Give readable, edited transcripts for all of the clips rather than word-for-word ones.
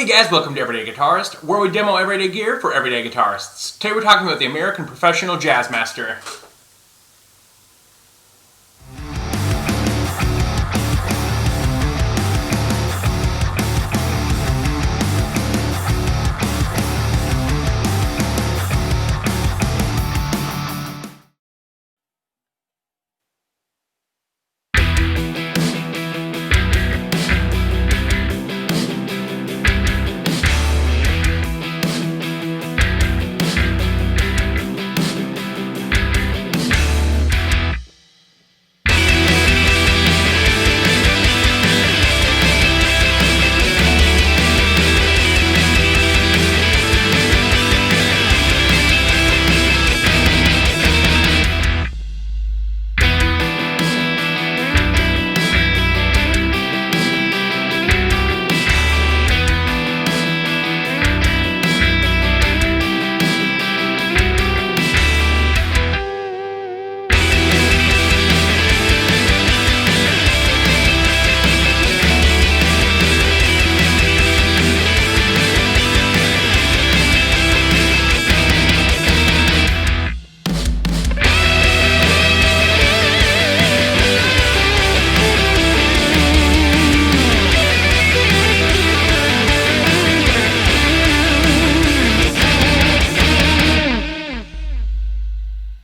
Hey guys, welcome to Everyday Guitarist, where we demo everyday gear for everyday guitarists. Today we're talking about the American Professional Jazzmaster.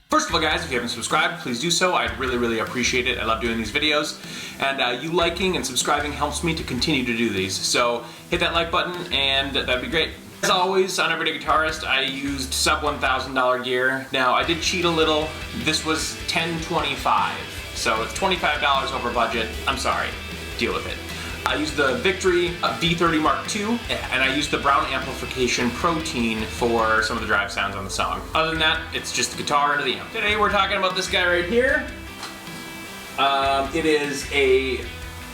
First of all guys, if you haven't subscribed, please do so. I'd really appreciate it. I love doing these videos. And you liking and subscribing helps me to continue to do these. So hit that like button and that'd be great. As always, on Everyday Guitarist, I used sub $1,000 gear. Now, I did cheat a little. This was $1,025. So it's $25 over budget. I'm sorry. Deal with it. I used the V30 MkII, and I used the Browne Amplification Protein for some of the drive sounds on the song. Other than that, it's just the guitar into the amp. Today we're talking about this guy right here. It is a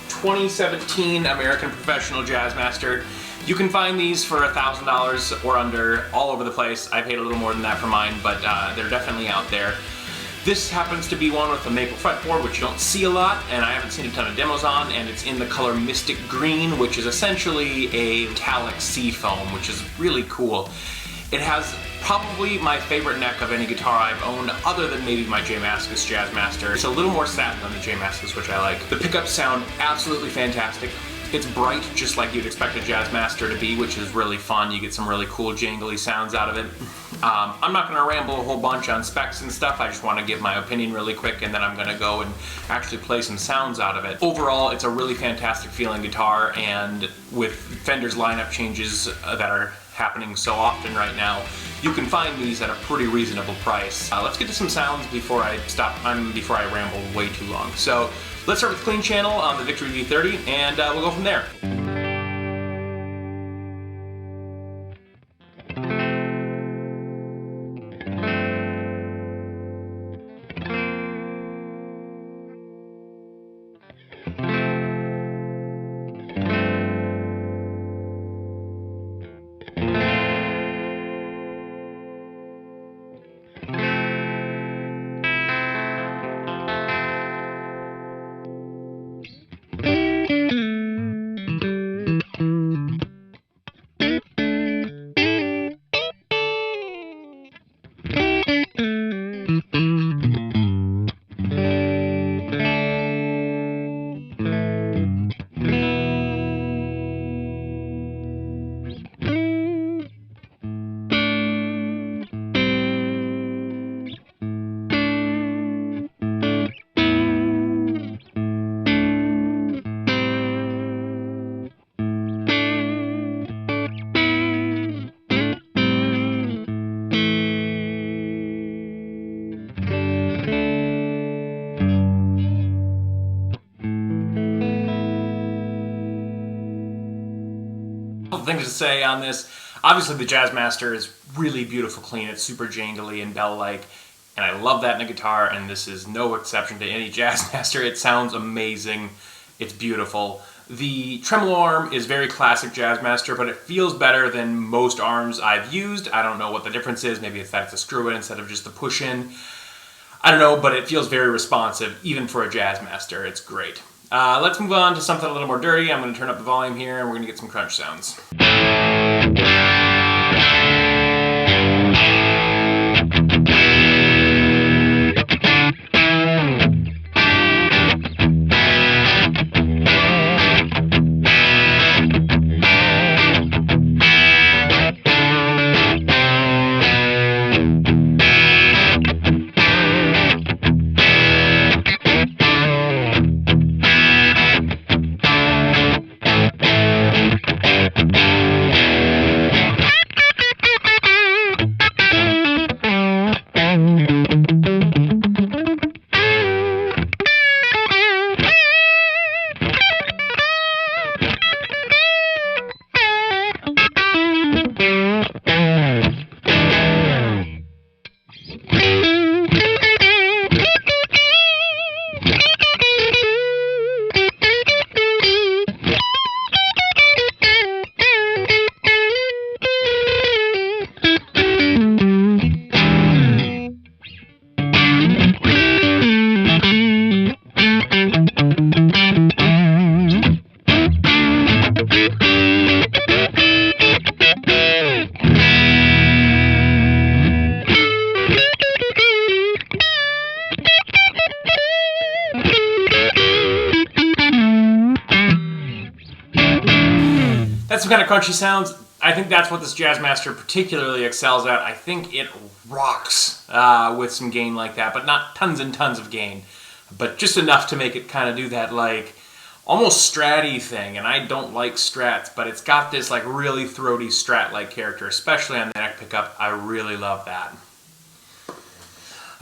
2017 American Professional Jazzmaster. You can find these for $1,000 or under all over the place. I paid a little more than that for mine, but they're definitely out there. This happens to be one with a maple fretboard, which you don't see a lot, and I haven't seen a ton of demos on, and it's in the color Mystic Green, which is essentially a metallic seafoam, which is really cool. It has probably my favorite neck of any guitar I've owned, other than maybe my Jazzmaster. It's a little more satin than the Jazzmaster, which I like. The pickups sound absolutely fantastic. It's bright, just like you'd expect a Jazzmaster to be, which is really fun. You get some really cool jangly sounds out of it. I'm not going to ramble a whole bunch on specs and stuff. I just want to give my opinion really quick, and then I'm going to go and actually play some sounds out of it. Overall, it's a really fantastic feeling guitar, and with Fender's lineup changes that are happening so often right now, you can find these at a pretty reasonable price. Let's get to some sounds before I ramble way too long. So let's start with Clean Channel on the Victory V30, and we'll go from there. Things to say on this. Obviously the Jazzmaster is really beautiful clean. It's super jangly and bell-like, and I love that in a guitar, and this is no exception to any Jazzmaster. It sounds amazing. It's beautiful. The tremolo arm is very classic Jazzmaster, but it feels better than most arms I've used. I don't know what the difference is. Maybe it's that it's a screw-in instead of just a push-in. I don't know, but it feels very responsive, even for a Jazzmaster. It's great. Let's move on to something a little more dirty. I'm going to turn up the volume here and we're going to get some crunch sounds. That's some kind of crunchy sounds. I think that's what this Jazzmaster particularly excels at. I think it rocks with some gain like that, but not tons and tons of gain, but just enough to make it kind of do that like almost stratty thing. And I don't like strats, but it's got this like really throaty strat-like character, especially on the neck pickup. I really love that.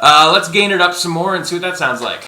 Let's gain it up some more and see what that sounds like.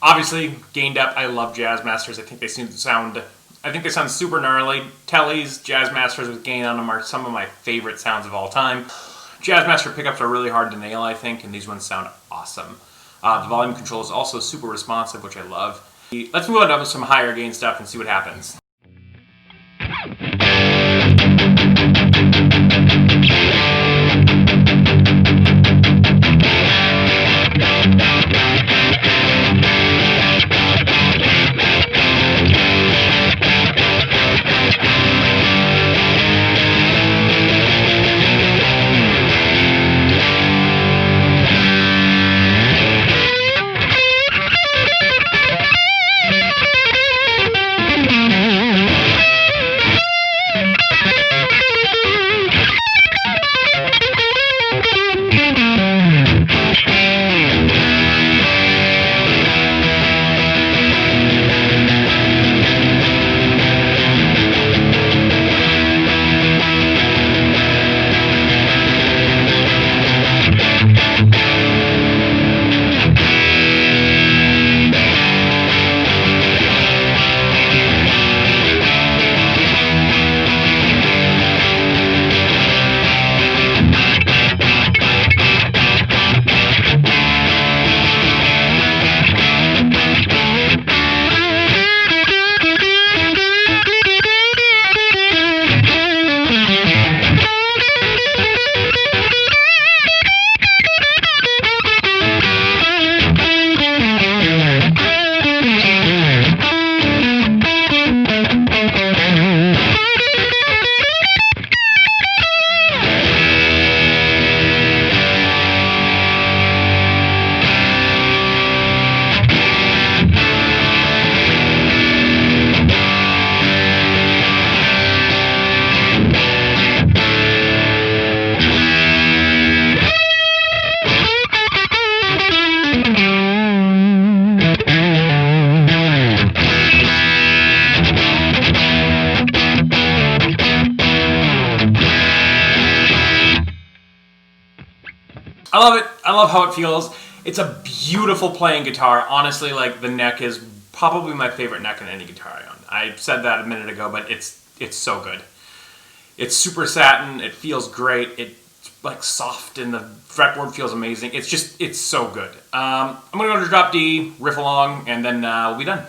Obviously, gained up. I love Jazzmasters. I think they sound super gnarly. Tellies, Jazzmasters with gain on them are some of my favorite sounds of all time. Jazzmaster pickups are really hard to nail, I think, and these ones sound awesome. The volume control is also super responsive, which I love. Let's move on to some higher gain stuff and see what happens. love it. I love how it feels. It's a beautiful playing guitar. Honestly, like, the neck is probably my favorite neck in any guitar I own. I said that a minute ago, but it's so good. It's super satin. It feels great. It's like soft, and the fretboard feels amazing. It's so good. I'm gonna go to drop D, riff along, and then we'll be done.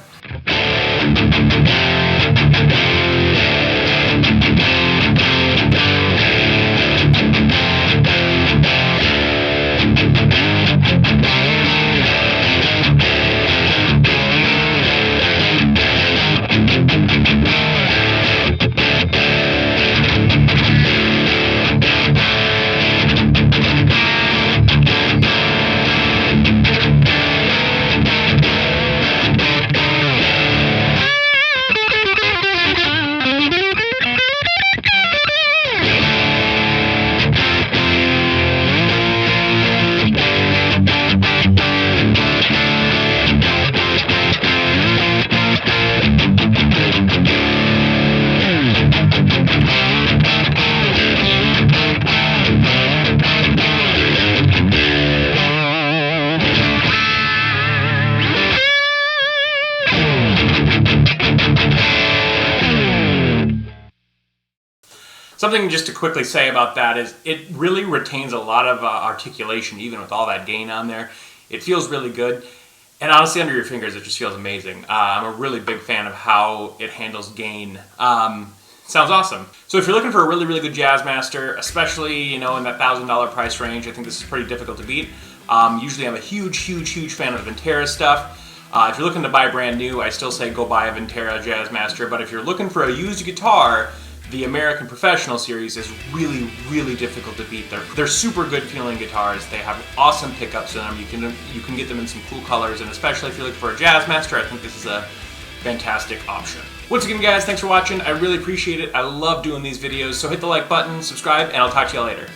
Something just to quickly say about that is it really retains a lot of articulation, even with all that gain on there. It feels really good. And honestly, under your fingers, it just feels amazing. I'm a really big fan of how it handles gain. Sounds awesome. So if you're looking for a really, really good Jazzmaster, especially, you know, in that $1,000 price range, I think this is pretty difficult to beat. Usually I'm a huge fan of Ventera stuff. If you're looking to buy brand new, I still say go buy a Ventera Jazzmaster. But if you're looking for a used guitar, the American Professional series is really, really difficult to beat. They're super good feeling guitars. They have awesome pickups in them. You can get them in some cool colors, and especially if you're looking for a Jazzmaster, I think this is a fantastic option. Once again, guys, thanks for watching. I really appreciate it. I love doing these videos, so hit the like button, subscribe, and I'll talk to you later.